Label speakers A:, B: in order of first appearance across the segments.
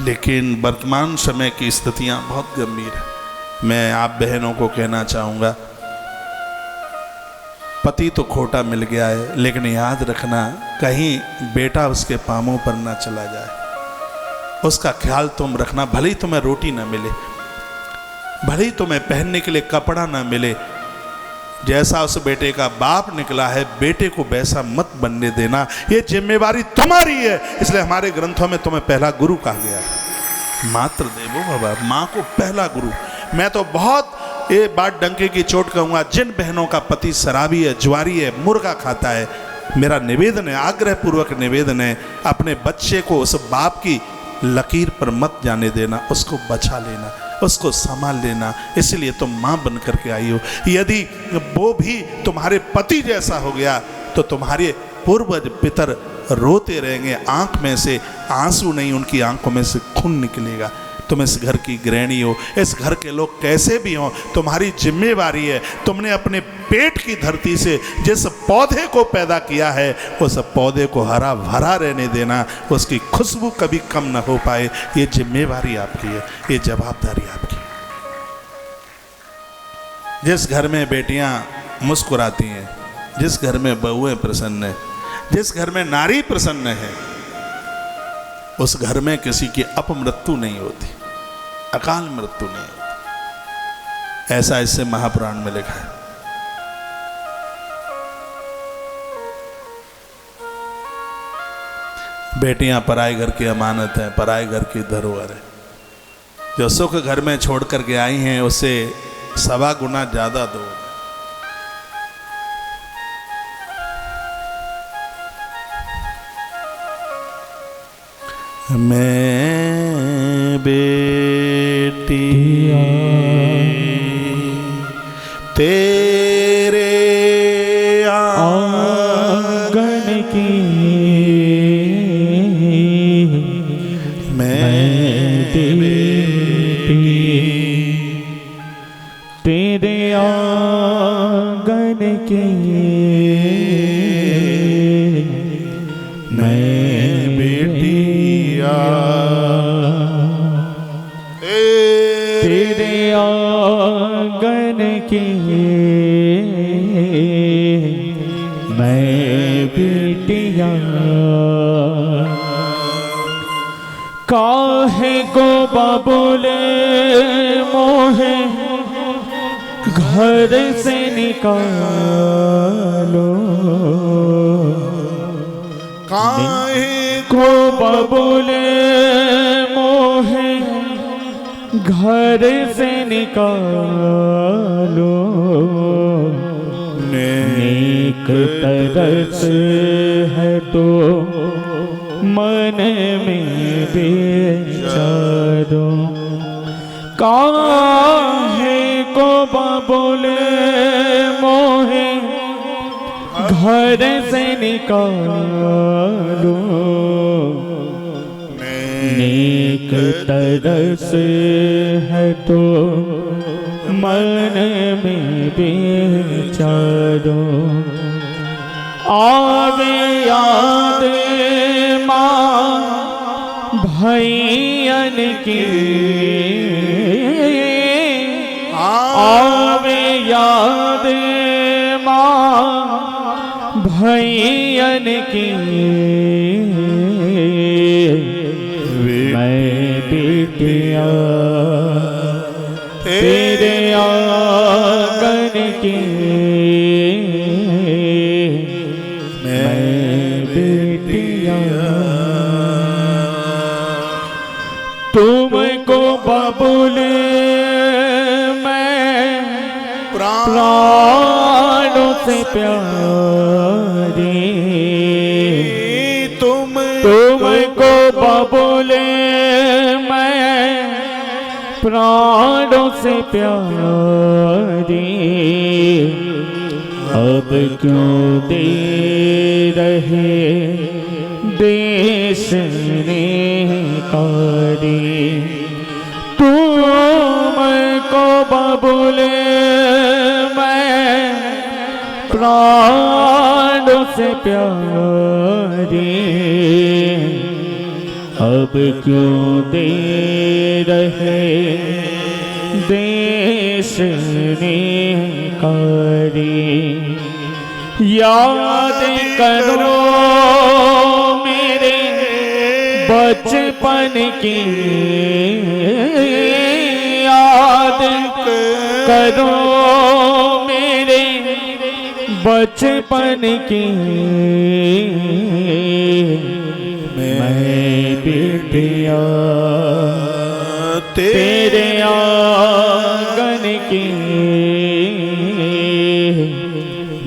A: लेकिन वर्तमान समय की स्थितियां बहुत गंभीर है। मैं आप बहनों को कहना चाहूँगा, पति तो खोटा मिल गया है, लेकिन याद रखना कहीं बेटा उसके पांवों पर ना चला जाए। उसका ख्याल तुम रखना। भले ही तुम्हें रोटी ना मिले, भले ही तुम्हें पहनने के लिए कपड़ा ना मिले, जैसा उस बेटे का बाप निकला है बेटे को वैसा मत बनने देना। ये जिम्मेवारी तुम्हारी है। इसलिए हमारे ग्रंथों में तुम्हें पहला गुरु कहा गया है। मातृ देवो भव, माँ को पहला गुरु। मैं तो बहुत ये बात डंके की चोट कहूँगा, जिन बहनों का पति शराबी है, जुआरी है, मुर्गा खाता है, मेरा निवेदन है, आग्रह पूर्वक निवेदन है, अपने बच्चे को उस बाप की लकीर पर मत जाने देना। उसको बचा लेना, उसको संभाल लेना। इसलिए तुम माँ बन करके आई हो। यदि वो भी तुम्हारे पति जैसा हो गया तो तुम्हारे पूर्वज पितर रोते रहेंगे, आंख में से आंसू नहीं, उनकी आंखों में से खून निकलेगा। तुम इस घर की गृहिणी हो, इस घर के लोग कैसे भी हों, तुम्हारी जिम्मेवारी है। तुमने अपने पेट की धरती से जिस पौधे को पैदा किया है उस पौधे को हरा भरा रहने देना, उसकी खुशबू कभी कम न हो पाए। ये जिम्मेवारी आपकी है, ये जवाबदारी आपकी है। जिस घर में बेटियां मुस्कुराती हैं, जिस घर में बहुएं प्रसन्न है, जिस घर में नारी प्रसन्न है, उस घर में किसी की अपमृत्यु नहीं होती, अकाल मृत्यु नहीं होती। ऐसा इससे महापुराण में लिखा है। बेटियां पराए घर की अमानत है, पराए घर की धरोहर है। जो सुख घर में छोड़ करके आई हैं उससे 1.25 गुना ज्यादा दो। मैं बेटी तेरे आंगन की, मैं बेटी तेरे आंगन की, तेरे आंगन की मैं बेटिया। काहे को बाबूले मोहे घर से निकालो, काहे को बाबूले मोहे घर से निकालो। नेक तरस है तो मन में बेचारो, काहे को बाबूले मोहे घर से निकालो। नेक तरस है तो मन में बेचारो। आवे याद माँ भैयन की, आवे याद माँ भैयन की। मैं बेटिया तेरे आंगन की, मैं बेटिया। तुमको बाबूले मैं प्राणों से प्यारी, तुमको बाबूले मैं प्राणों से प्यारी। अब क्यों दे रहे देश ने कारी, तुमको बाबूले मैं प्राणों से प्यारी।
B: अब क्यों दे रहे देश ने कारी। याद करो मेरे बचपन की, याद करो मेरे बचपन की। मैं बिटिया तेरे आंगन की,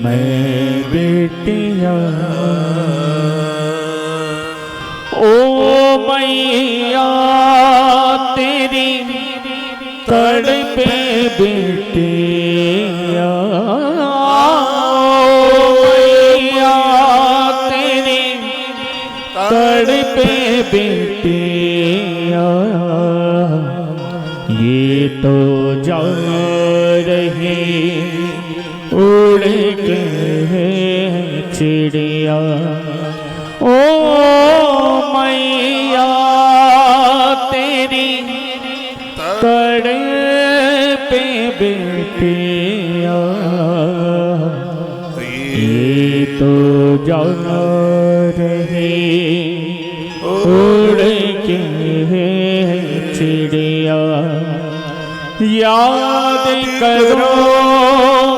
B: मैं बिटिया। ओ मैया तेरी तड़पे बिटिया, मैया तेरी तड़पे बिटिया। ये तो जा रही उड़ के चिड़िया। ओ मैया तेरी तड़पे बिटिया। ये तो जा रही उड़ के चिड़िया। याद करो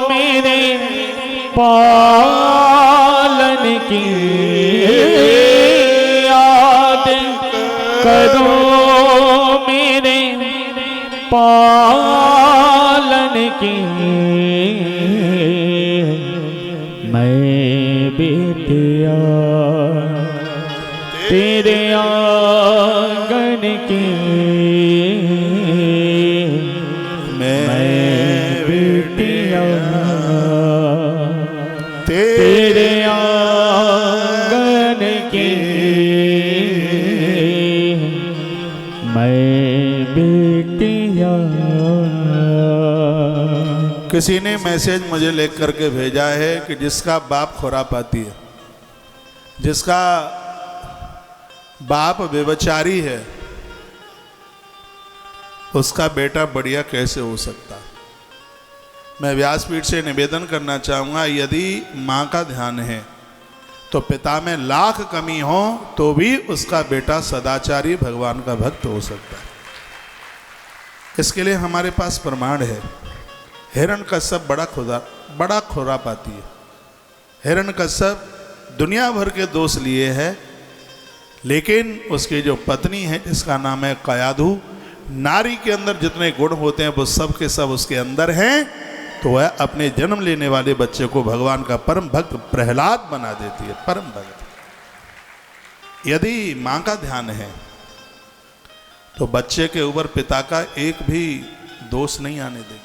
B: मेरे पालन की, याद करो मेरे पालन की। मैं बिटिया तेरे आंगन की, मैं बिटिया तेरे आंगन की, मैं बिटिया।
A: किसी ने मैसेज मुझे लिख करके भेजा है कि जिसका बाप खुरापाती है, जिसका बाप व्यभिचारी है, उसका बेटा बढ़िया कैसे हो सकता। मैं व्यासपीठ से निवेदन करना चाहूँगा, यदि माँ का ध्यान है तो पिता में लाख कमी हो तो भी उसका बेटा सदाचारी भगवान का भक्त हो सकता है। इसके लिए हमारे पास प्रमाण है। हिरण्यकश्यप बड़ा खुरापाती है। हिरण्यकश्यप दुनिया भर के दोष लिए है, लेकिन उसकी जो पत्नी है जिसका नाम है कयाधु, नारी के अंदर जितने गुण होते हैं वो सब के सब उसके अंदर हैं, तो वह अपने जन्म लेने वाले बच्चे को भगवान का परम भक्त प्रहलाद बना देती है, परम भक्त। यदि माँ का ध्यान है तो बच्चे के ऊपर पिता का एक भी दोष नहीं आने देगी।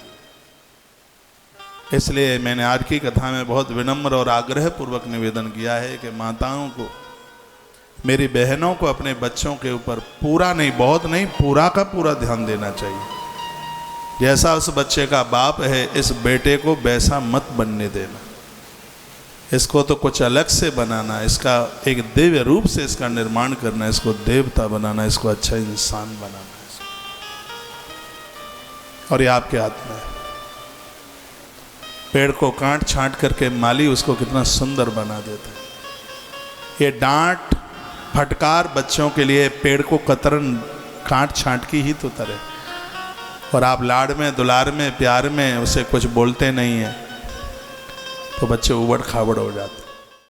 A: इसलिए मैंने आज की कथा में बहुत विनम्र और आग्रह पूर्वक निवेदन किया है कि माताओं को, मेरी बहनों को अपने बच्चों के ऊपर पूरा नहीं, बहुत नहीं, पूरा का पूरा ध्यान देना चाहिए। जैसा उस बच्चे का बाप है, इस बेटे को वैसा मत बनने देना। इसको तो कुछ अलग से बनाना, इसका एक दिव्य रूप से इसका निर्माण करना, इसको देवता बनाना, इसको अच्छा इंसान बनाना है। और ये आपके हाथ में है। पेड़ को काट छांट करके माली उसको कितना सुंदर बना देता है। ये डांट फटकार बच्चों के लिए पेड़ को कतरन काट छांट की ही तो तरह, और आप लाड़ में, दुलार में, प्यार में उसे कुछ बोलते नहीं हैं तो बच्चे उबड़ खाबड़ हो जाते।